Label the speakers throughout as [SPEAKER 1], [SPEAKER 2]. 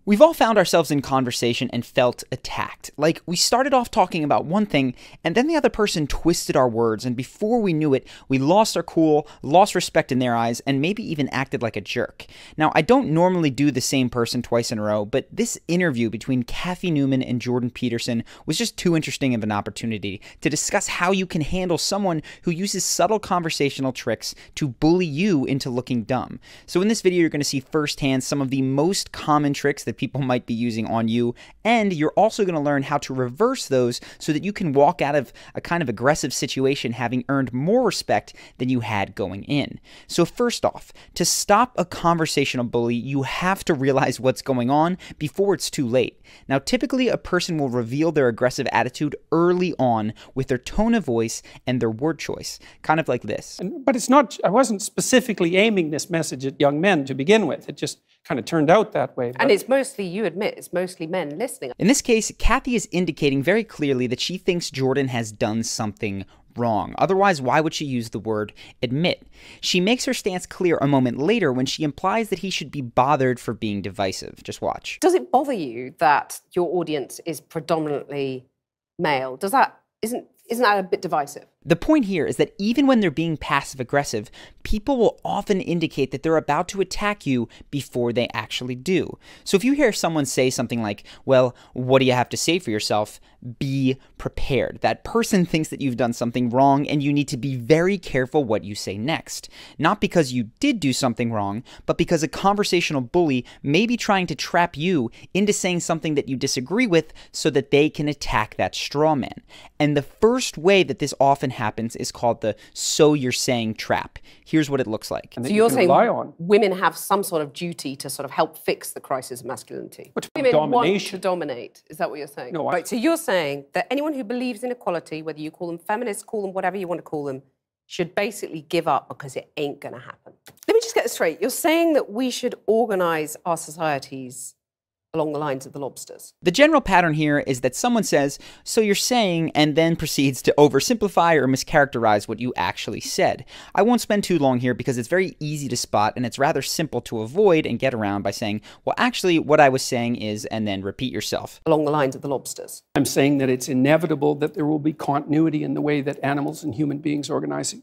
[SPEAKER 1] We've all found ourselves in conversation and felt attacked. Like, we started off talking about one thing, and then the other person twisted our words, and before we knew it, we lost our cool, lost respect in their eyes, and maybe even acted like a jerk. Now, I don't normally do the same person twice in a row, but this interview between Cathy Newman and Jordan Peterson was just too interesting of an opportunity to discuss how you can handle someone who uses subtle conversational tricks to bully you into looking dumb. So in this video, you're going to see firsthand some of the most common tricks that people might be using on you, and you're also going to learn how to reverse those so that you can walk out of a kind of aggressive situation having earned more respect than you had going in. So first off, to stop a conversational bully, you have to realize what's going on before it's too late. Now, typically a person will reveal their aggressive attitude early on with their tone of voice and their word choice, kind of like this.
[SPEAKER 2] But it's not, I wasn't specifically aiming this message at young men to begin with. It just kind of turned out that way.
[SPEAKER 3] And it's mostly, you admit, it's mostly men listening.
[SPEAKER 1] In this case, Cathy is indicating very clearly that she thinks Jordan has done something wrong. Otherwise, why would she use the word admit? She makes her stance clear a moment later when she implies that he should be bothered for being divisive. Just watch.
[SPEAKER 3] Does it bother you that your audience is predominantly male? Isn't that a bit divisive?
[SPEAKER 1] The point here is that even when they're being passive-aggressive, people will often indicate that they're about to attack you before they actually do. So if you hear someone say something like, well, what do you have to say for yourself? Be prepared. That person thinks that you've done something wrong and you need to be very careful what you say next. Not because you did do something wrong, but because a conversational bully may be trying to trap you into saying something that you disagree with so that they can attack that straw man. And the first way that this often happens is called the "so you're saying" trap. Here's what it looks like.
[SPEAKER 3] So you're saying women have some sort of duty to sort of help fix the crisis of masculinity. Women want to dominate. Is that what you're saying?
[SPEAKER 2] No,
[SPEAKER 3] right. So you're saying that anyone who believes in equality, whether you call them feminists, call them whatever you want to call them, should basically give up because it ain't going to happen. Let me just get this straight. You're saying that we should organize our societies along the lines of the lobsters.
[SPEAKER 1] The general pattern here is that someone says, so you're saying, and then proceeds to oversimplify or mischaracterize what you actually said. I won't spend too long here because it's very easy to spot and it's rather simple to avoid and get around by saying, well, actually what I was saying is, and then repeat yourself.
[SPEAKER 3] Along the lines of the lobsters.
[SPEAKER 2] I'm saying that it's inevitable that there will be continuity in the way that animals and human beings organize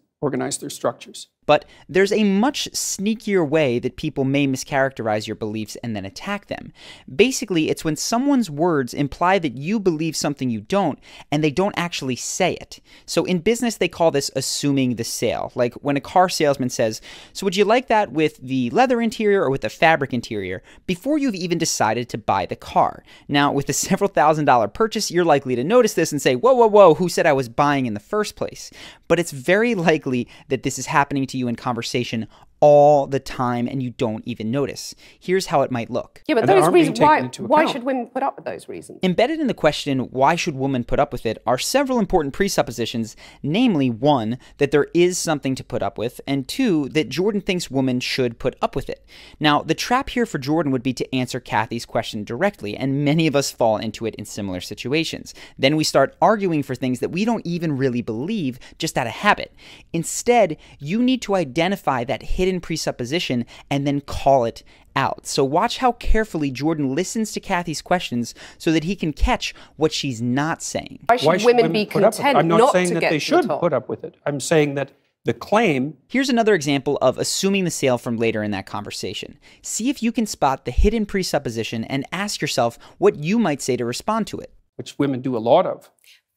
[SPEAKER 2] their structures.
[SPEAKER 1] But there's a much sneakier way that people may mischaracterize your beliefs and then attack them. Basically, it's when someone's words imply that you believe something you don't, and they don't actually say it. So in business, they call this assuming the sale. Like when a car salesman says, so would you like that with the leather interior or with the fabric interior? Before you've even decided to buy the car. Now, with a several $1,000s purchase, you're likely to notice this and say, whoa, whoa, whoa, who said I was buying in the first place? But it's very likely that this is happening to you in conversation all the time and you don't even notice. Here's how it might look.
[SPEAKER 3] Yeah, but those reasons, why should women put up with those reasons?
[SPEAKER 1] Embedded in the question, why should women put up with it, are several important presuppositions, namely, one, that there is something to put up with, and two, that Jordan thinks women should put up with it. Now, the trap here for Jordan would be to answer Cathy's question directly, and many of us fall into it in similar situations. Then we start arguing for things that we don't even really believe, just out of habit. Instead, you need to identify that hidden presupposition and then call it out. So watch how carefully Jordan listens to Cathy's questions so that he can catch what she's not saying.
[SPEAKER 3] Why should women be content
[SPEAKER 2] I'm not
[SPEAKER 3] not
[SPEAKER 2] saying
[SPEAKER 3] to
[SPEAKER 2] that
[SPEAKER 3] get
[SPEAKER 2] they
[SPEAKER 3] to the
[SPEAKER 2] should
[SPEAKER 3] top?
[SPEAKER 2] put up with it. I'm saying that the claim...
[SPEAKER 1] Here's another example of assuming the sale from later in that conversation. See if you can spot the hidden presupposition and ask yourself what you might say to respond to it.
[SPEAKER 2] Which women do a lot of.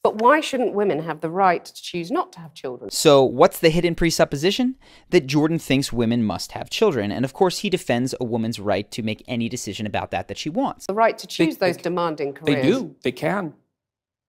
[SPEAKER 3] But why shouldn't women have the right to choose not to have children?
[SPEAKER 1] So what's the hidden presupposition? That Jordan thinks women must have children. And of course, he defends a woman's right to make any decision about that she wants.
[SPEAKER 3] The right to choose those demanding careers.
[SPEAKER 2] They do. They can.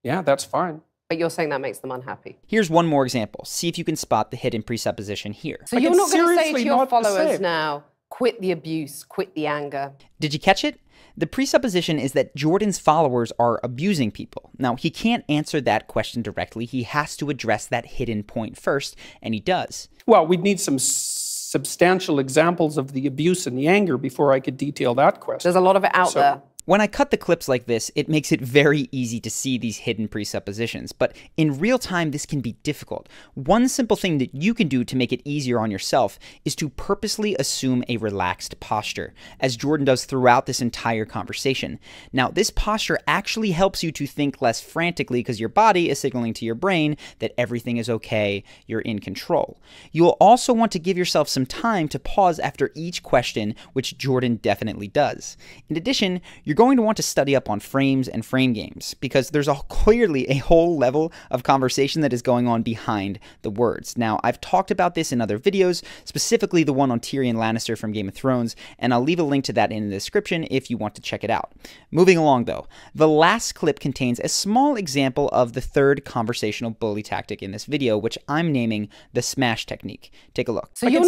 [SPEAKER 2] Yeah, that's fine.
[SPEAKER 3] But you're saying that makes them unhappy.
[SPEAKER 1] Here's one more example. See if you can spot the hidden presupposition here.
[SPEAKER 3] So you're not going to say to your followers now, quit the abuse, quit the anger.
[SPEAKER 1] Did you catch it? The presupposition is that Jordan's followers are abusing people. Now, he can't answer that question directly. He has to address that hidden point first, and he does.
[SPEAKER 2] Well, we'd need some substantial examples of the abuse and the anger before I could detail that question.
[SPEAKER 3] There's a lot of it out there.
[SPEAKER 1] When I cut the clips like this, it makes it very easy to see these hidden presuppositions, but in real time, this can be difficult. One simple thing that you can do to make it easier on yourself is to purposely assume a relaxed posture, as Jordan does throughout this entire conversation. Now, this posture actually helps you to think less frantically because your body is signaling to your brain that everything is okay, you're in control. You will also want to give yourself some time to pause after each question, which Jordan definitely does. In addition, you're going to want to study up on frames and frame games, because there's clearly a whole level of conversation that is going on behind the words. Now, I've talked about this in other videos, specifically the one on Tyrion Lannister from Game of Thrones, and I'll leave a link to that in the description if you want to check it out. Moving along though, the last clip contains a small example of the third conversational bully tactic in this video, which I'm naming the smash technique. Take a look.
[SPEAKER 3] So you're